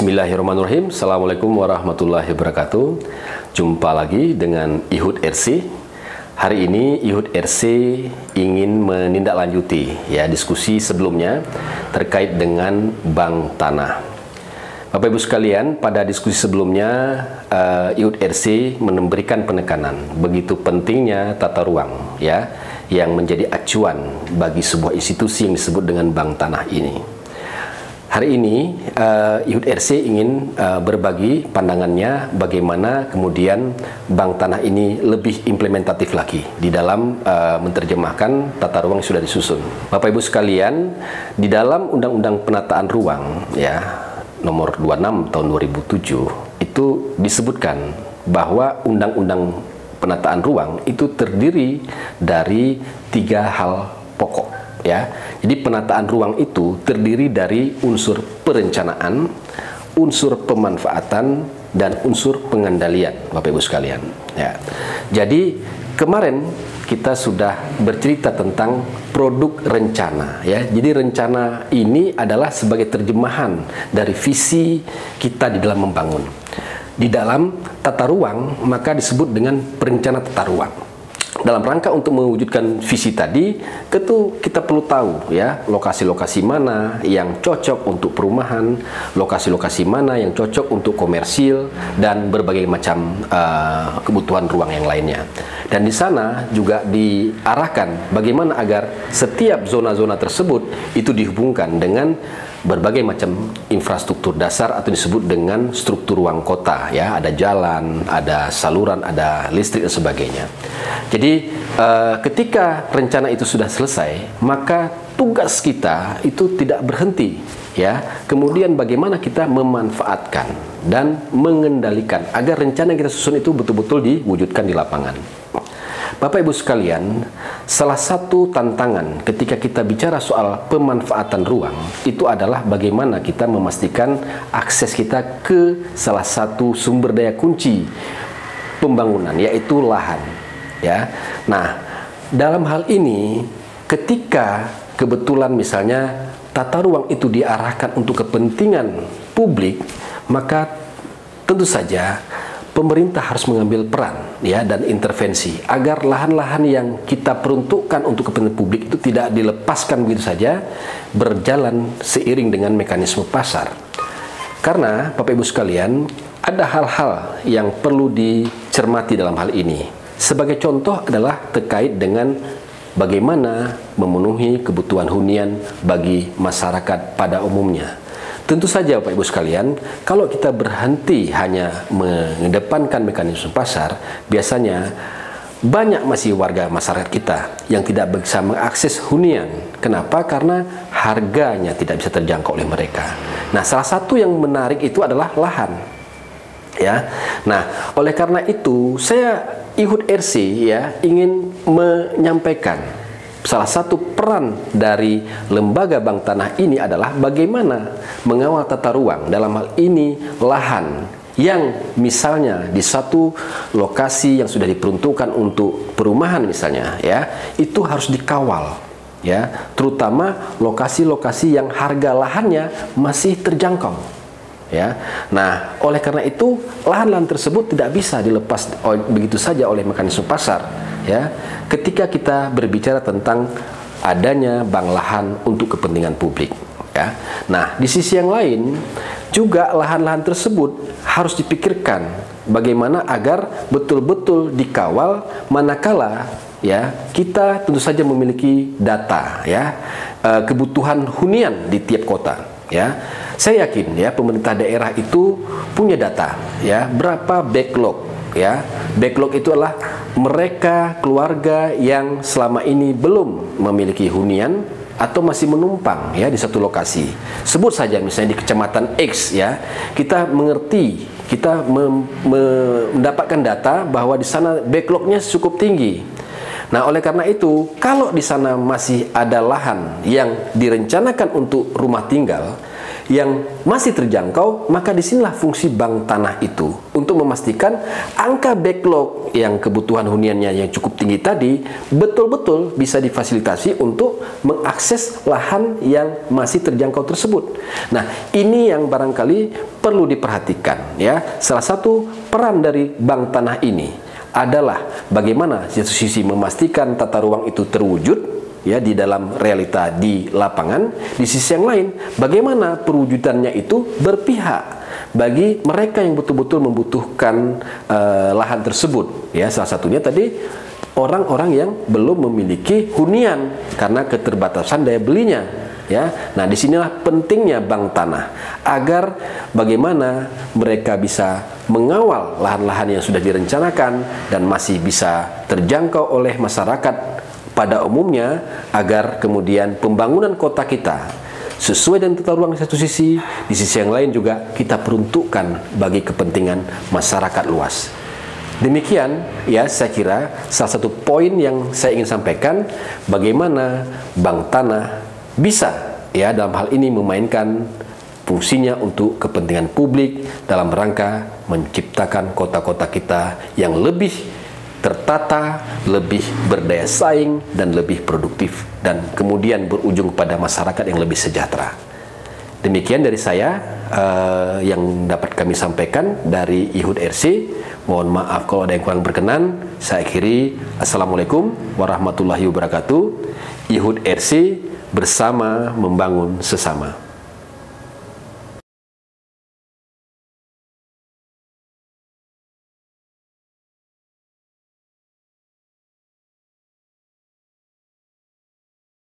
Bismillahirrahmanirrahim. Assalamualaikum warahmatullahi wabarakatuh. Jumpa lagi dengan Ihud RC. Hari ini Ihud RC ingin menindaklanjuti diskusi sebelumnya terkait dengan bank tanah. Bapak Ibu sekalian, pada diskusi sebelumnya Ihud RC memberikan penekanan begitu pentingnya tata ruang yang menjadi acuan bagi sebuah institusi yang disebut dengan bank tanah ini. Hari ini Ihud RC ingin berbagi pandangannya bagaimana kemudian bank tanah ini lebih implementatif lagi di dalam menerjemahkan tata ruang yang sudah disusun. Bapak Ibu sekalian, di dalam Undang-Undang Penataan Ruang nomor 26 tahun 2007 itu disebutkan bahwa Undang-Undang Penataan Ruang itu terdiri dari 3 hal pokok. Jadi penataan ruang itu terdiri dari unsur perencanaan, unsur pemanfaatan, dan unsur pengendalian, Bapak Ibu sekalian. Jadi kemarin kita sudah bercerita tentang produk rencana. Jadi rencana ini adalah sebagai terjemahan dari visi kita di dalam membangun. Di dalam tata ruang maka disebut dengan perencana tata ruang. Dalam rangka untuk mewujudkan visi tadi, tentu kita perlu tahu lokasi-lokasi mana yang cocok untuk perumahan, lokasi-lokasi mana yang cocok untuk komersil dan berbagai macam kebutuhan ruang yang lainnya. Dan di sana juga diarahkan bagaimana agar setiap zona-zona tersebut itu dihubungkan dengan berbagai macam infrastruktur dasar atau disebut dengan struktur ruang kota. Ada jalan, ada saluran, ada listrik dan sebagainya. Jadi ketika rencana itu sudah selesai, maka tugas kita itu tidak berhenti. Kemudian bagaimana kita memanfaatkan dan mengendalikan agar rencana yang kita susun itu betul-betul diwujudkan di lapangan. Bapak Ibu sekalian, salah satu tantangan ketika kita bicara soal pemanfaatan ruang itu adalah bagaimana kita memastikan akses kita ke salah satu sumber daya kunci pembangunan, yaitu lahan. Nah, dalam hal ini ketika kebetulan misalnya tata ruang itu diarahkan untuk kepentingan publik, maka tentu saja pemerintah harus mengambil peran dan intervensi agar lahan-lahan yang kita peruntukkan untuk kepentingan publik itu tidak dilepaskan begitu saja berjalan seiring dengan mekanisme pasar. Karena Bapak Ibu sekalian, ada hal-hal yang perlu dicermati dalam hal ini. Sebagai contoh adalah terkait dengan bagaimana memenuhi kebutuhan hunian bagi masyarakat pada umumnya. Tentu saja Bapak Ibu sekalian, kalau kita berhenti hanya mengedepankan mekanisme pasar, biasanya banyak masih warga masyarakat kita yang tidak bisa mengakses hunian. Kenapa? Karena harganya tidak bisa terjangkau oleh mereka. Nah, salah satu yang menarik itu adalah lahan. Nah, oleh karena itu saya Ihud RC ingin menyampaikan salah satu peran dari lembaga bank tanah ini adalah bagaimana mengawal tata ruang, dalam hal ini lahan yang misalnya di satu lokasi yang sudah diperuntukkan untuk perumahan misalnya itu harus dikawal terutama lokasi-lokasi yang harga lahannya masih terjangkau. Nah, oleh karena itu lahan-lahan tersebut tidak bisa dilepas begitu saja oleh mekanisme pasar. Ketika kita berbicara tentang adanya bank lahan untuk kepentingan publik. Nah, di sisi yang lain juga lahan-lahan tersebut harus dipikirkan bagaimana agar betul-betul dikawal manakala kita tentu saja memiliki data kebutuhan hunian di tiap kota. Saya yakin pemerintah daerah itu punya data berapa backlog. Backlog itu adalah mereka keluarga yang selama ini belum memiliki hunian atau masih menumpang di satu lokasi. Sebut saja misalnya di kecamatan X kita mengerti, kita mendapatkan data bahwa di sana backlognya cukup tinggi. Nah, oleh karena itu, kalau di sana masih ada lahan yang direncanakan untuk rumah tinggal, yang masih terjangkau, maka disinilah fungsi bank tanah itu untuk memastikan angka backlog yang kebutuhan huniannya yang cukup tinggi tadi betul-betul bisa difasilitasi untuk mengakses lahan yang masih terjangkau tersebut. Nah, ini yang barangkali perlu diperhatikan ya. Salah satu peran dari bank tanah ini adalah bagaimana satu sisi memastikan tata ruang itu terwujud ya di dalam realita di lapangan, di sisi yang lain bagaimana perwujudannya itu berpihak bagi mereka yang betul-betul membutuhkan lahan tersebut ya. Salah satunya tadi orang-orang yang belum memiliki hunian karena keterbatasan daya belinya ya. Nah, disinilah pentingnya bank tanah agar bagaimana mereka bisa mengawal lahan-lahan yang sudah direncanakan dan masih bisa terjangkau oleh masyarakat pada umumnya, agar kemudian pembangunan kota kita sesuai dengan tata ruang di satu sisi, di sisi yang lain juga kita peruntukkan bagi kepentingan masyarakat luas. Demikian ya, saya kira salah satu poin yang saya ingin sampaikan, bagaimana bank tanah bisa ya dalam hal ini memainkan fungsinya untuk kepentingan publik dalam rangka menciptakan kota-kota kita yang lebih tertata, lebih berdaya saing, dan lebih produktif, dan kemudian berujung pada masyarakat yang lebih sejahtera. Demikian dari saya yang dapat kami sampaikan dari IHUD RC. Mohon maaf kalau ada yang kurang berkenan. Saya akhiri. Assalamualaikum warahmatullahi wabarakatuh. IHUD RC bersama membangun sesama.